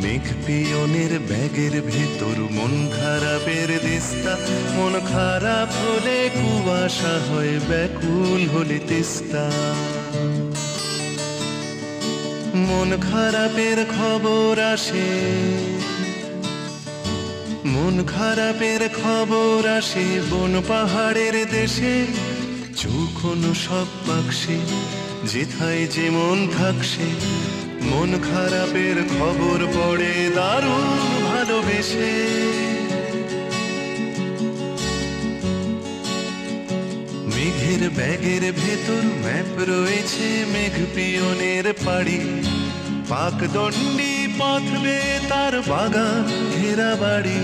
মেঘ পিয়নের ব্যাগের ভেতর মন খারাপের দিস্তা, মন খারাপ হলে কুয়াশা হয়, ব্যাকুল হলে তিস্তা। মন খারাপের খবর আসে, মন খারাপের খবর আসে বন পাহাড়ের দেশে। চৌকোনো সব বাক্সে যেথায় যেমন থাকছে, মন খারাপের খবর পড়ে দারুণ ভালোবেসে। মেঘের ব্যাগের ভেতর ম্যাপ রয়েছে মেঘ পিয়নের পাড়ি, পাকদণ্ডী পথ বেয়ে তার বাগান ঘেরা বাড়ি।